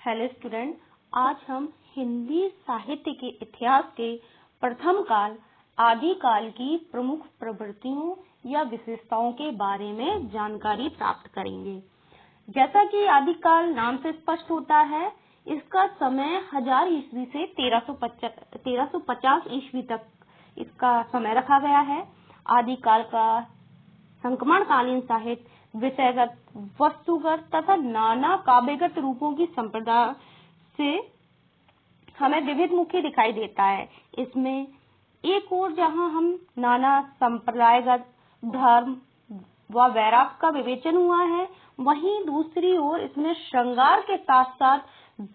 Hello student, आज हम हिंदी साहित्य के इतिहास के प्रथम काल आदिकाल की प्रमुख प्रवृत्तियों या विशेषताओं के बारे में जानकारी प्राप्त करेंगे। जैसा कि आदिकाल नाम से स्पष्ट होता है, इसका समय 1000 ईस्वी से 1350 ईस्वी तक इसका समय रखा गया है। आदिकाल का संक्रमणकालीन साहित्य विषयगत, वस्तुगत तथा नाना काव्यगत रूपों की संप्रदा से हमें विविध मुख्य दिखाई देता है। इसमें एक ओर जहां हम नाना संप्रदायगत धर्म व वैराग्य का विवेचन हुआ है, वहीं दूसरी ओर इसमें श्रृंगार के साथ साथ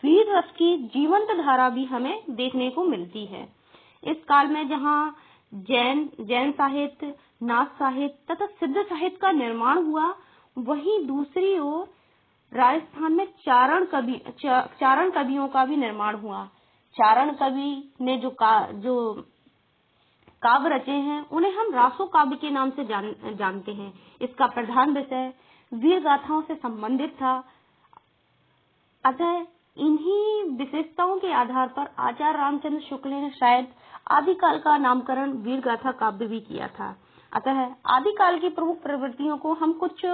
वीर रस की जीवंत धारा भी हमें देखने को मिलती है। इस काल में जहां जैन साहित्य, नाथ साहित्य तथा सिद्ध साहित्य का निर्माण हुआ, वहीं दूसरी ओर राजस्थान में चारण कवियों का भी निर्माण हुआ। चारण कवि ने जो काव्य रचे हैं, उन्हें हम रासो काव्य के नाम से जानते हैं। इसका प्रधान विषय वीर गाथाओं से संबंधित था। अतः इन्हीं विशेषताओं के आधार पर आचार्य रामचंद्र शुक्ल ने शायद आदिकाल का नामकरण वीर गाथा काव्य भी किया था। अतः आदिकाल की प्रमुख प्रवृत्तियों को हम कुछ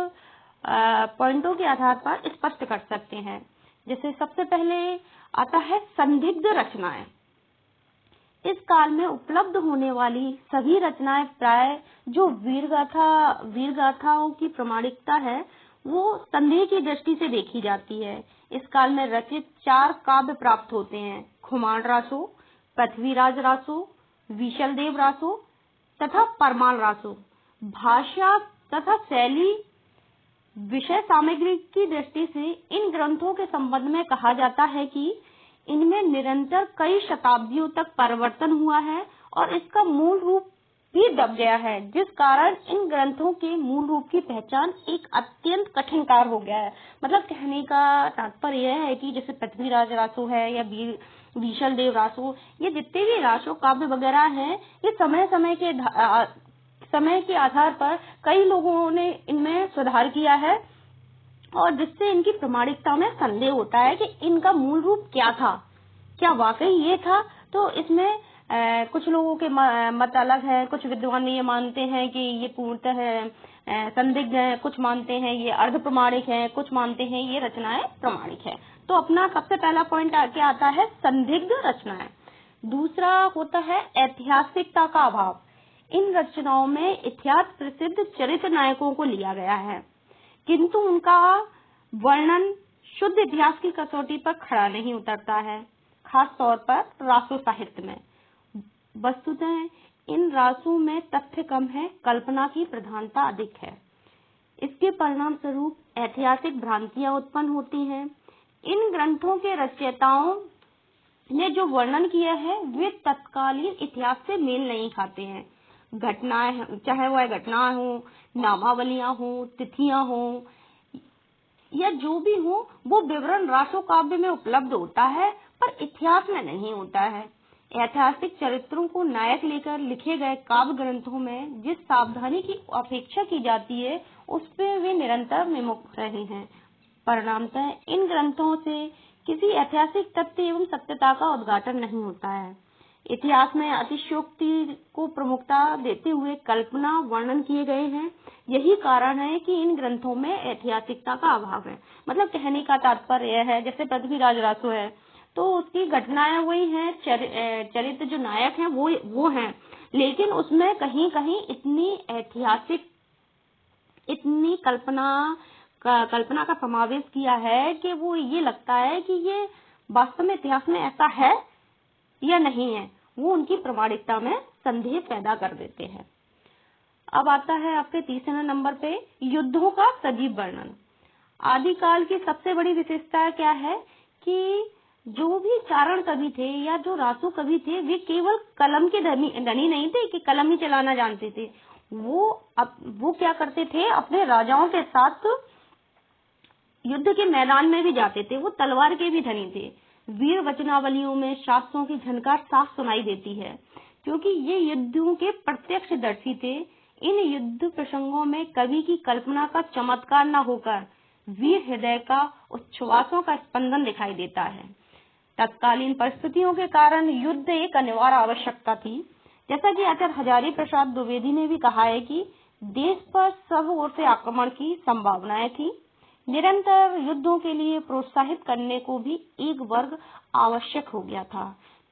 पॉइंटों के आधार पर स्पष्ट कर सकते हैं। जैसे सबसे पहले आता है संदिग्ध रचनाएं। इस काल में उपलब्ध होने वाली सभी रचनाएं प्राय जो वीर गाथाओं की प्रामाणिकता है, वो संदेह की दृष्टि से देखी जाती है। इस काल में रचित 4 काव्य प्राप्त होते हैं: खुमान रासो, पृथ्वीराज रासो, विशलदेव रासो तथा परमाल रासो। भाषा तथा शैली, विषय सामग्री की दृष्टि से इन ग्रंथों के संबंध में कहा जाता है कि इनमें निरंतर कई शताब्दियों तक परिवर्तन हुआ है और इसका मूल रूप भी दब गया है, जिस कारण इन ग्रंथों के मूल रूप की पहचान एक अत्यंत कठिन कार्य हो गया है। मतलब कहने का तात्पर्य यह है कि जैसे पृथ्वीराज रासो है या विशलदेव रासो, ये जितने भी रासो काव्य वगैरह हैं, ये समय के आधार पर कई लोगों ने इनमें सुधार किया है और जिससे इनकी प्रामाणिकता में संदेह होता है कि इनका मूल रूप क्या था, क्या वाकई ये था। तो इसमें कुछ लोगों के मत अलग है। कुछ विद्वान ये मानते हैं कि ये पूर्णतः संदिग्ध है, कुछ मानते हैं ये अर्ध प्रमाणिक है, कुछ मानते हैं ये रचनाएं प्रमाणिक है। तो अपना सबसे पहला पॉइंट आगे आता है संदिग्ध रचनाएं। दूसरा होता है ऐतिहासिकता का अभाव। इन रचनाओं में इतिहास प्रसिद्ध चरित्र नायकों को लिया गया है, किंतु उनका वर्णन शुद्ध इतिहास की कसौटी पर खड़ा नहीं उतरता है, खास तौर पर रासो साहित्य में। वस्तुतः इन रासों में तथ्य कम है, कल्पना की प्रधानता अधिक है। इसके परिणाम स्वरूप ऐतिहासिक भ्रांतियां उत्पन्न होती हैं। इन ग्रंथों के रचयिताओं ने जो वर्णन किया है, वे तत्कालीन इतिहास से मेल नहीं खाते हैं। घटनाएं, चाहे वह घटनाएं हो, नामावलियां हो, तिथियां हो या जो भी हो, वो विवरण रासो काव्य में उपलब्ध होता है, पर इतिहास में नहीं होता है। ऐतिहासिक चरित्रों को नायक लेकर लिखे गए काव्य ग्रंथों में जिस सावधानी की अपेक्षा की जाती है, उस पर वे निरंतर विमुख रहे हैं। परिणामतः इन ग्रंथों से किसी ऐतिहासिक तथ्य एवं सत्यता का उद्घाटन नहीं होता है। इतिहास में अतिशयोक्ति को प्रमुखता देते हुए कल्पना वर्णन किए गए हैं। यही कारण है कि इन ग्रंथों में ऐतिहासिकता का अभाव है। मतलब कहने का तात्पर्य यह है, जैसे पृथ्वीराज रासो है तो उसकी घटनाएं वही हैं, चरित्र जो नायक हैं वो हैं, लेकिन उसमें कहीं कहीं इतनी कल्पना का समावेश किया है कि वो ये लगता है कि ये वास्तव में इतिहास में ऐसा है या नहीं है। वो उनकी प्रामाणिकता में संदेह पैदा कर देते हैं। अब आता है आपके तीसरे नंबर पे युद्धों का सजीव वर्णन। आदिकाल की सबसे बड़ी विशेषता क्या है कि जो भी चारण कवि थे या जो रासो कवि थे, वे केवल कलम के धनी नहीं थे कि कलम ही चलाना जानते थे। वो क्या करते थे, अपने राजाओं के साथ युद्ध के मैदान में भी जाते थे। वो तलवार के भी धनी थे। वीर वचनावलियों में शास्त्रों की झनकार साफ सुनाई देती है, क्योंकि ये युद्धों के प्रत्यक्षदर्शी थे। इन युद्ध प्रसंगों में कवि की कल्पना का चमत्कार न होकर वीर हृदय का उच्छ्वासों का स्पंदन दिखाई देता है। तत्कालीन परिस्थितियों के कारण युद्ध एक अनिवार्य आवश्यकता थी। जैसा कि आचार्य हजारी प्रसाद द्विवेदी ने भी कहा है कि देश पर सब ओर से आक्रमण की संभावनाएं थी। निरंतर युद्धों के लिए प्रोत्साहित करने को भी एक वर्ग आवश्यक हो गया था।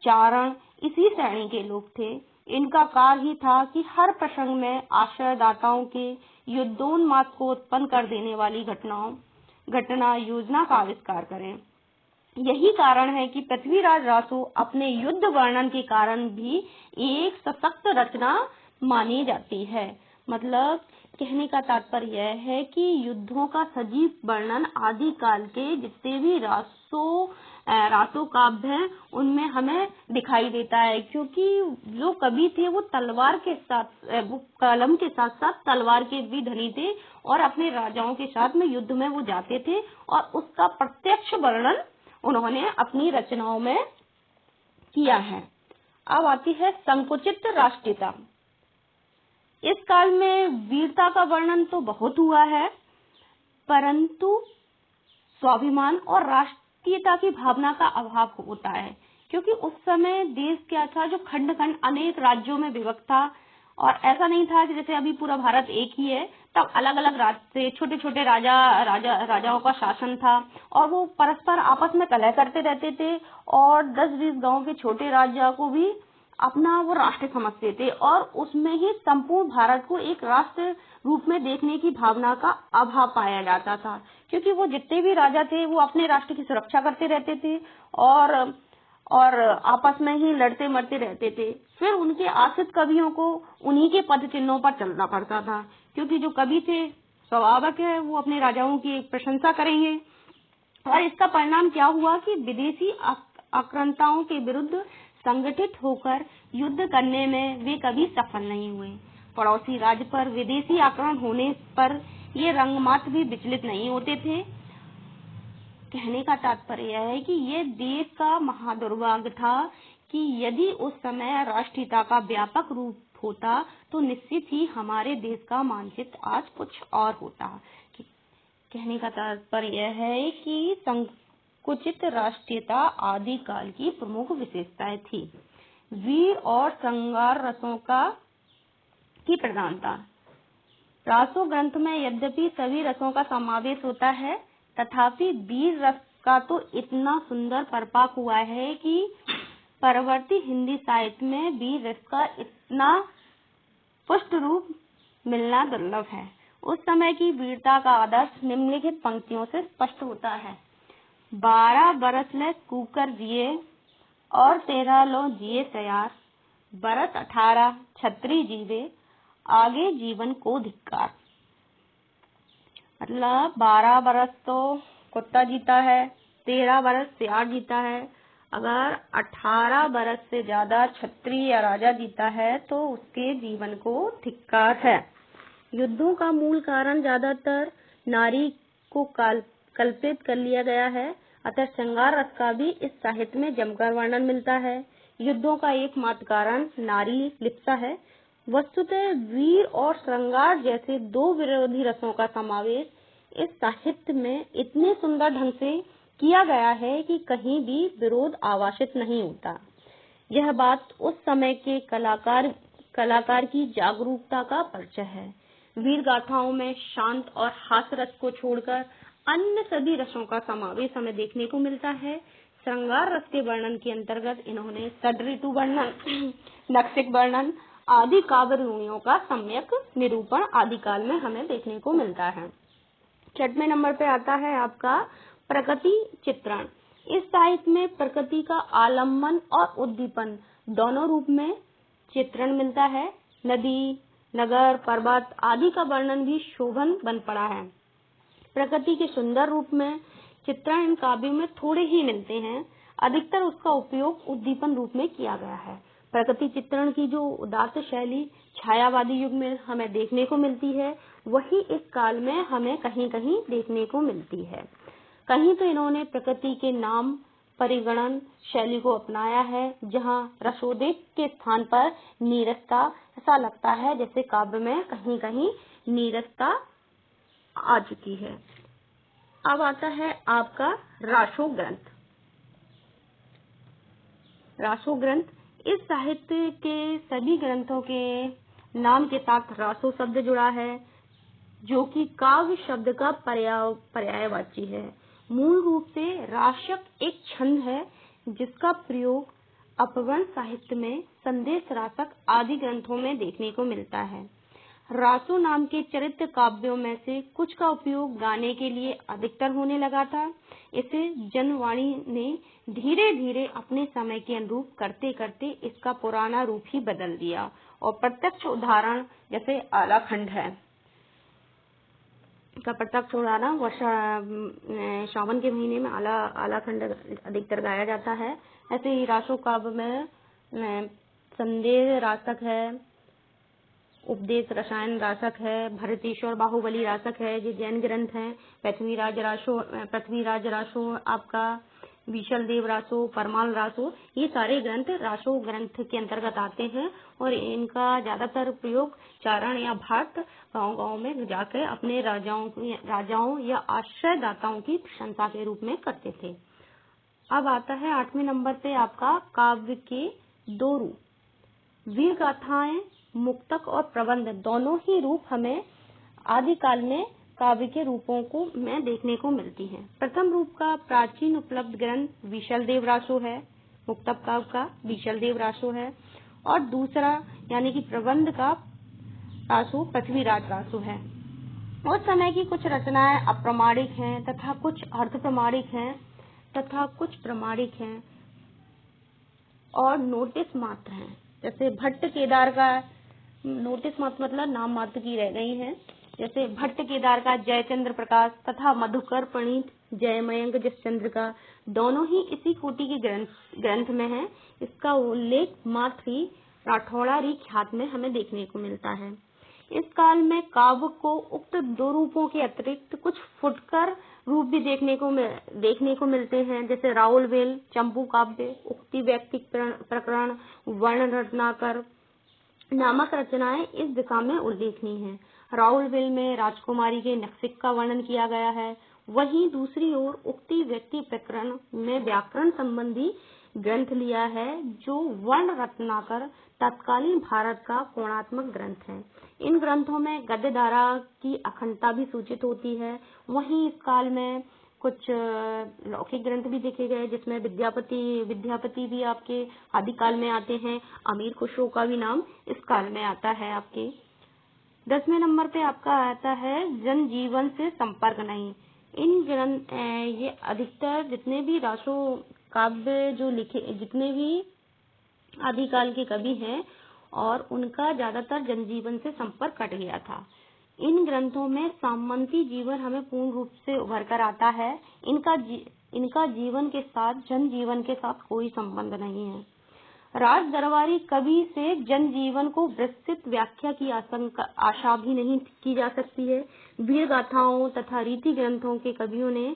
चारण इसी श्रेणी के लोग थे। इनका कार्य ही था कि हर प्रसंग में आश्रयदाताओं के युद्धोन्माद को उत्पन्न कर देने वाली घटना योजना का आविष्कार करें। यही कारण है कि पृथ्वीराज रासो अपने युद्ध वर्णन के कारण भी एक सशक्त रचना मानी जाती है। मतलब कहने का तात्पर्य यह है कि युद्धों का सजीव वर्णन आदिकाल के जितने भी रासो काव्य हैं उनमें हमें दिखाई देता है, क्योंकि जो कवि थे वो तलवार के साथ वो कलम के साथ साथ तलवार के भी धनी थे और अपने राजाओं के साथ में युद्ध में वो जाते थे और उसका प्रत्यक्ष वर्णन उन्होंने अपनी रचनाओं में किया है। अब आती है संकुचित राष्ट्रीयता। इस काल में वीरता का वर्णन तो बहुत हुआ है, परंतु स्वाभिमान और राष्ट्रीयता की भावना का अभाव होता है, क्योंकि उस समय देश क्या था, जो खंड खंड अनेक राज्यों में विभक्त था और ऐसा नहीं था कि जैसे अभी पूरा भारत एक ही है। तब अलग अलग राज्य छोटे छोटे राजाओं का शासन था और वो परस्पर आपस में कलह करते रहते थे और 10-20 गांव के छोटे राज्य को भी अपना वो राष्ट्र समझते थे और उसमें ही संपूर्ण भारत को एक राष्ट्र रूप में देखने की भावना का अभाव पाया जाता था, क्योंकि वो जितने भी राजा थे वो अपने राष्ट्र की सुरक्षा करते रहते थे और आपस में ही लड़ते मरते रहते थे। फिर उनके आश्रित कवियों को उन्हीं के पद चिन्हों पर चलना पड़ता था, क्योंकि जो कवि थे स्वाभाविक है वो अपने राजाओं की प्रशंसा करेंगे। और इसका परिणाम क्या हुआ कि विदेशी आक्रांताओं के विरुद्ध संगठित होकर युद्ध करने में वे कभी सफल नहीं हुए। पड़ोसी राज्य पर विदेशी आक्रमण होने पर ये रंगमात्र भी विचलित नहीं होते थे। कहने का तात्पर्य यह है कि ये देश का महादुर्भाग्य था कि यदि उस समय राष्ट्रीयता का व्यापक रूप होता तो निश्चित ही हमारे देश का मानचित्र आज कुछ और होता। कहने का तात्पर्य यह है कि संकुचित राष्ट्रीयता आदिकाल की प्रमुख विशेषताएं थी। वीर और श्रृंगार रसों की प्रधानता। रासो ग्रंथ में यद्यपि सभी रसों का समावेश होता है, तथापि वीर रस का तो इतना सुंदर परिपाक हुआ है कि परवर्ती हिंदी साहित्य में वीर रस का इतना पुष्ट रूप मिलना दुर्लभ है। उस समय की वीरता का आदर्श निम्नलिखित पंक्तियों से स्पष्ट होता है। 12 बरस ले कूकर जिए और 13 लो जिए सयार, बरस 18 छत्री जीवे, आगे जीवन को धिक्कार। मतलब 12 बरस तो कुत्ता जीता है, 13 बरस सियार जीता है, अगर 18 बरस से ज्यादा छत्री या राजा जीता है तो उसके जीवन को धिक्कार है। युद्धों का मूल कारण ज्यादातर नारी को कल्पित कर लिया गया है, अतः श्रृंगार रस का भी इस साहित्य में जमकर वर्णन मिलता है। युद्धों का एकमात्र कारण नारी लिप्सा है। वस्तुतः वीर और श्रृंगार जैसे दो विरोधी रसों का समावेश इस साहित्य में इतने सुंदर ढंग से किया गया है कि कहीं भी विरोध आभासित नहीं होता। यह बात उस समय के कलाकार की जागरूकता का परिचय है। वीर गाथाओं में शांत और हास्य रस को छोड़कर अन्य सभी रसों का समावेश हमें देखने को मिलता है। श्रृंगार रस के वर्णन के अंतर्गत इन्होंने षड्ऋतु वर्णन, नक्सिक वर्णन आदि काव्य रूढ़ियों का सम्यक निरूपण आदिकाल में हमें देखने को मिलता है। 6वें नंबर पे आता है आपका प्रकृति चित्रण। इस साहित्य में प्रकृति का आलम्बन और उद्दीपन दोनों रूप में चित्रण मिलता है। नदी, नगर, पर्वत आदि का वर्णन भी शोभन बन पड़ा है। प्रकृति के सुंदर रूप में चित्रण इन काव्यों में थोड़े ही मिलते हैं, अधिकतर उसका उपयोग उद्दीपन रूप में किया गया है। प्रकृति चित्रण की जो उदात्त शैली छायावादी युग में हमें देखने को मिलती है, वही इस काल में हमें कहीं कहीं देखने को मिलती है। कहीं तो इन्होंने प्रकृति के नाम परिगणन शैली को अपनाया है, जहाँ रसोदेश के स्थान पर नीरसता, ऐसा लगता है जैसे काव्य में कहीं कहीं नीरसता आ चुकी है। अब आता है आपका रासो ग्रंथ। रासो ग्रंथ इस साहित्य के सभी ग्रंथों के नाम के साथ रासो शब्द जुड़ा है, जो कि काव्य शब्द का पर्यायवाची है। मूल रूप से राशक एक छंद है जिसका प्रयोग अपभ्रंश साहित्य में संदेश रासक आदि ग्रंथों में देखने को मिलता है। रासो नाम के चरित्र काव्यों में से कुछ का उपयोग गाने के लिए अधिकतर होने लगा था। इसे जनवाणी ने धीरे धीरे अपने समय के अनुरूप करते करते इसका पुराना रूप ही बदल दिया, और प्रत्यक्ष उदाहरण जैसे आलाखंड है का प्रत्यक्ष उदाहरण श्रावण के महीने में आलाखंड अधिकतर गाया जाता है। ऐसे ही रासो काव्य में संदेह रासक है, उपदेश रसायन रासक है, भरतेश्वर बाहुबली रासक है, जो जैन ग्रंथ है। पृथ्वीराज रासो, आपका विशल देव रासो, परमाल रासो, ये सारे ग्रंथ रासो ग्रंथ के अंतर्गत आते हैं, और इनका ज्यादातर प्रयोग चारण या भट्ट गांव-गांव में जाकर अपने राजाओं या आश्रयदाताओं की प्रशंसा के रूप में करते थे। अब आता है 8वें नंबर पे आपका काव्य के दो रूप। वीर गाथाएं, मुक्तक और प्रबंध दोनों ही रूप हमें आदिकाल में काव्य के रूपों को में देखने को मिलती हैं। प्रथम रूप का प्राचीन उपलब्ध ग्रंथ विशल देव रासो है, मुक्तक काव्य का विशल देव रासो है, और दूसरा यानी कि प्रबंध का रासो पृथ्वीराज रासो है। उस समय की कुछ रचनाएं अप्रमाणिक हैं तथा कुछ अर्ध प्रमाणिक हैं तथा कुछ प्रमाणिक हैं और नोटिस मात्र हैं। जैसे भट्ट केदार का नोटिस मात्र मतलब नाम मात्र की रह गई हैं। जैसे भट्ट केदार का जयचंद्र प्रकाश तथा मधुकर प्रणीत जयमयंक जसचंद्र का, दोनों ही इसी कोटि के ग्रंथ में है। इसका उल्लेख मात्र ही राठौड़ारी ख्यात में हमें देखने को मिलता है। इस काल में काव्य को उक्त दो रूपों के अतिरिक्त कुछ फुटकर रूप भी देखने को मिलते हैं। जैसे राउलवेल, चंपू काव्य, उक्ति व्यक्तिक प्रकरण, वर्ण रत्नाकर नामक रचनाएं इस दिशा में उल्लेखनीय हैं। राउलवेल में राजकुमारी के नक्सिक का वर्णन किया गया है, वहीं दूसरी ओर उक्ति व्यक्ति प्रकरण में व्याकरण संबंधी ग्रंथ लिया है, जो वर्ण रत्नाकर तत्कालीन भारत का कोणात्मक ग्रंथ है। इन ग्रंथों में गद्य धारा की अखंडता भी सूचित होती है। वहीं इस काल में कुछ लौकिक ग्रंथ भी देखे गए, जिसमें विद्यापति भी आपके आदिकाल में आते हैं। अमीर खुसरो का भी नाम इस काल में आता है आपके। 10वें नंबर पे आपका आता है जन जीवन से संपर्क नहीं। इन ग्रंथ ये अधिकतर जितने भी रासो काव्य जो लिखे, जितने भी आदिकाल के कवि हैं, और उनका ज्यादातर जनजीवन से संपर्क कट गया था। इन ग्रंथों में सामंती जीवन हमें पूर्ण रूप से उभर कर आता है। इनका जीवन के साथ जनजीवन के साथ कोई संबंध नहीं है। राज दरबारी कवि से जनजीवन को विस्तृत व्याख्या की आशा भी नहीं की जा सकती है। वीर गाथाओं तथा रीति ग्रंथों के कवियों ने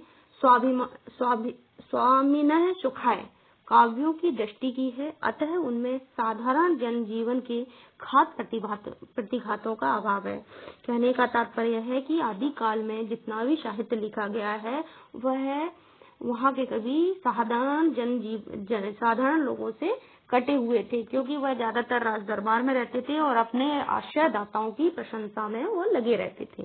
स्वामिनः सुखाय काव्यों की दृष्टि की है, अतः उनमें साधारण जनजीवन के खास प्रतिघातों का अभाव है। कहने का तात्पर्य है कि आदिकाल में जितना भी साहित्य लिखा गया है, वह वहाँ के कवि साधारण लोगों से कटे हुए थे, क्योंकि वह ज्यादातर राज दरबार में रहते थे और अपने आश्रयदाताओं की प्रशंसा में वो लगे रहते थे।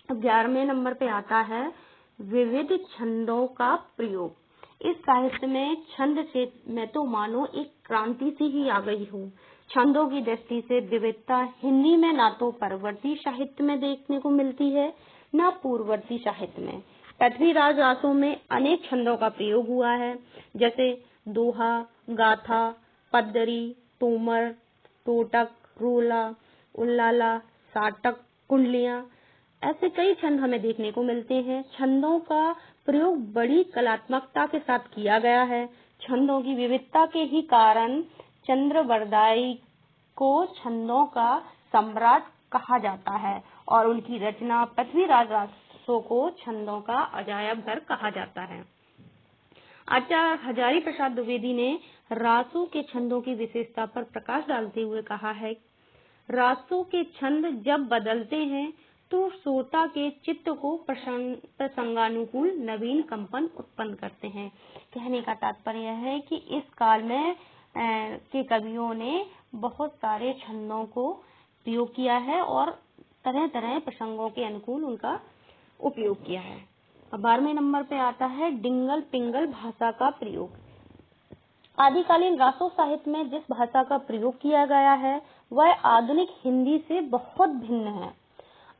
अब 11वें नंबर पे आता है विविध छंदों का प्रयोग। इस साहित्य में छंद से मैं तो मानो एक क्रांति सी ही आ गई हूँ। छंदों की दृष्टि से विविधता हिंदी में ना तो परवर्ती साहित्य में देखने को मिलती है, न पूर्ववर्ती साहित्य में। पृथ्वीराज रासो में अनेक छंदों का प्रयोग हुआ है, जैसे दोहा, गाथा, पद्दरी, तोमर, टोटक, रोला, उल्लाला, साटक, कुंडलियां, ऐसे कई छंद हमें देखने को मिलते हैं। छंदों का प्रयोग बड़ी कलात्मकता के साथ किया गया है। छंदों की विविधता के ही कारण चंद्रवरदाई को छंदों का सम्राट कहा जाता है और उनकी रचना पृथ्वीराज रासो को छंदों का अजायब घर कहा जाता है। आचार्य हजारी प्रसाद द्विवेदी ने रासो के छंदों की विशेषता पर प्रकाश डालते हुए कहा है, रासो के छंद जब बदलते हैं श्रोता के चित्त को प्रसंगानुकूल नवीन कंपन उत्पन्न करते हैं। कहने का तात्पर्य है कि इस काल में के कवियों ने बहुत सारे छंदों को प्रयोग किया है और तरह तरह प्रसंगों के अनुकूल उनका उपयोग किया है। 12वें नंबर पे आता है डिंगल पिंगल भाषा का प्रयोग। आदिकालीन रासो साहित्य में जिस भाषा का प्रयोग किया गया है वह आधुनिक हिंदी से बहुत भिन्न है।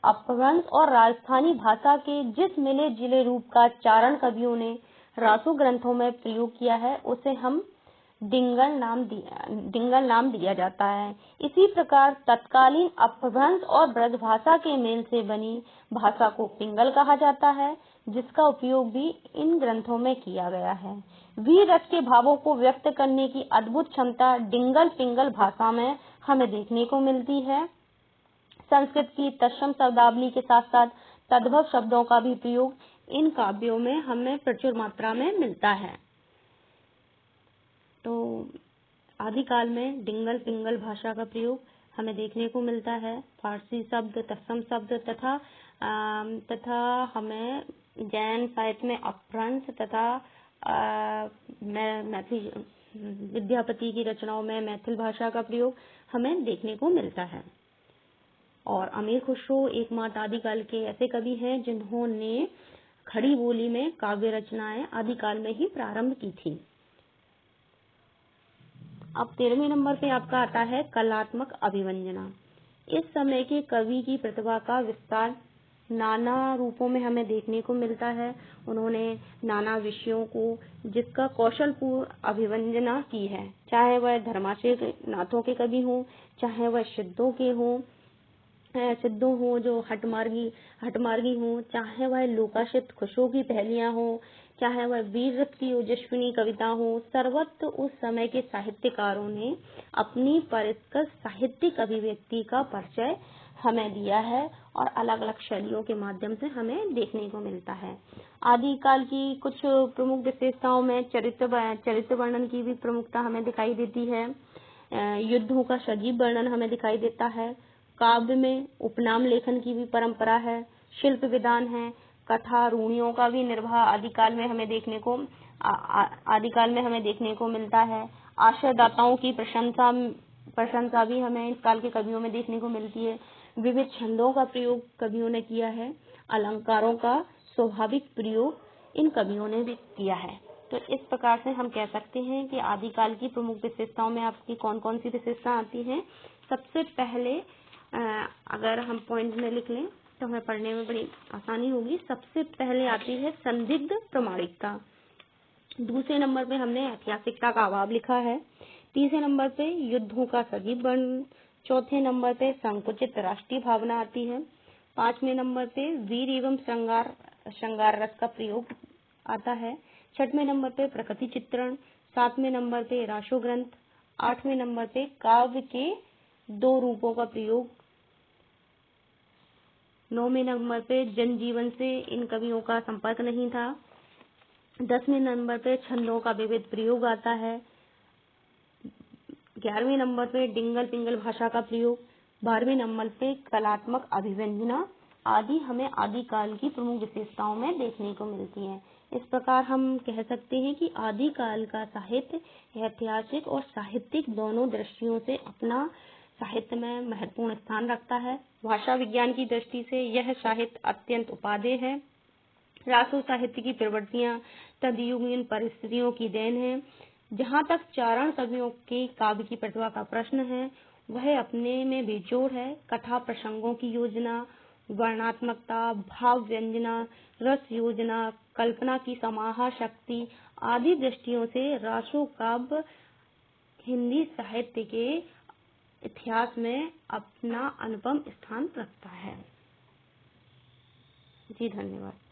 अपभ्रंश और राजस्थानी भाषा के जिस मिले जिले रूप का चारण कवियों ने रासो ग्रंथों में प्रयोग किया है उसे हम डिंगल नाम दिया जाता है। इसी प्रकार तत्कालीन अपभ्रंश और ब्रजभाषा के मेल से बनी भाषा को पिंगल कहा जाता है, जिसका उपयोग भी इन ग्रंथों में किया गया है। वीर रस के भावों को व्यक्त करने की अद्भुत क्षमता डिंगल पिंगल भाषा में हमें देखने को मिलती है। संस्कृत की तत्सम शब्दावली के साथ साथ तद्भव शब्दों का भी प्रयोग इन काव्यों में हमें प्रचुर मात्रा में मिलता है। तो आदिकाल में डिंगल पिंगल भाषा का प्रयोग हमें देखने को मिलता है। फारसी शब्द, तत्सम शब्द तथा हमें जैन साहित्य में अपभ्रंश तथा विद्यापति की रचनाओं में मैथिल भाषा का प्रयोग हमें देखने को मिलता है। और अमीर खुसरो एकमात्र आदिकाल के ऐसे कवि हैं जिन्होंने खड़ी बोली में काव्य रचनाएं आदिकाल में ही प्रारंभ की थी। अब 13वें नंबर पे आपका आता है कलात्मक अभिव्यंजना। इस समय के कवि की प्रतिभा का विस्तार नाना रूपों में हमें देखने को मिलता है। उन्होंने नाना विषयों को जिसका कौशलपूर्ण अभिव्यंजना की है, चाहे वह धर्माशय नाथों के कवि हों, चाहे वह सिद्धों हो जो हटमार्गी हो, चाहे वह लोकाश्रित खुशों की पहेलियां हो, चाहे वह वीर रस की ओजस्विनी कविता हो, सर्वत्र उस समय के साहित्यकारों ने अपनी परिष्कृत साहित्यिक अभिव्यक्ति का परिचय हमें दिया है और अलग अलग शैलियों के माध्यम से हमें देखने को मिलता है। आदिकाल की कुछ प्रमुख विशेषताओं में चरित्र वर्णन की भी प्रमुखता हमें दिखाई देती है। युद्धों का सजीव वर्णन हमें दिखाई देता है। काव्य में उपनाम लेखन की भी परंपरा है। शिल्प विधान है। कथा रूढ़ियों का भी निर्वाह आदिकाल में हमें देखने को मिलता है। आश्रयदाताओं की प्रशंसा भी हमें इस काल के कवियों में देखने को मिलती है। विविध छंदों का प्रयोग कवियों ने किया है। अलंकारों का स्वाभाविक प्रयोग इन कवियों ने भी किया है। तो इस प्रकार से हम कह सकते हैं कि आदिकाल की प्रमुख विशेषताओं में आपकी कौन कौन सी विशेषता आती हैं। सबसे पहले अगर हम पॉइंट में लिख लें तो हमें पढ़ने में बड़ी आसानी होगी। सबसे पहले आती है संदिग्ध प्रामाणिकता। दूसरे नंबर पे हमने ऐतिहासिकता का अभाव लिखा है। तीसरे नंबर पे युद्धों का सजीव वर्णन। चौथे नंबर पे संकुचित राष्ट्रीय भावना आती है। 5वें नंबर पे वीर एवं श्रृंगार रस का प्रयोग आता है। 6वें नंबर पे प्रकृति चित्रण। 7वें नंबर पे रासो ग्रंथ। 8वें नंबर पे काव्य के 2 रूपों का प्रयोग। 9वें नंबर पे जनजीवन से इन कवियों का संपर्क नहीं था। 10वें नंबर पे छंदों का विविध प्रयोग आता है। 11वें नंबर पे डिंगल पिंगल भाषा का प्रयोग। 12वें नंबर पे कलात्मक अभिव्यंजना आदि हमें आदिकाल की प्रमुख विशेषताओं में देखने को मिलती है। इस प्रकार हम कह सकते हैं कि आदिकाल का साहित्य ऐतिहासिक और साहित्यिक दोनों दृष्टियों से अपना साहित्य में महत्वपूर्ण स्थान रखता है। भाषा विज्ञान की दृष्टि से यह साहित्य अत्यंत उपादेय है। रासो साहित्य की प्रवृत्तियां तदयुगीन परिस्थितियों की देन है। जहाँ तक चारण कवियों के काव्य की प्रतिभा का प्रश्न है, वह अपने में बेजोड़ है। कथा प्रसंगों की योजना, वर्णात्मकता, भाव व्यंजना, रस योजना, कल्पना की समाहा शक्ति आदि दृष्टियों से रासो काव्य हिंदी साहित्य के इतिहास में अपना अनुपम स्थान रखता है। जी धन्यवाद।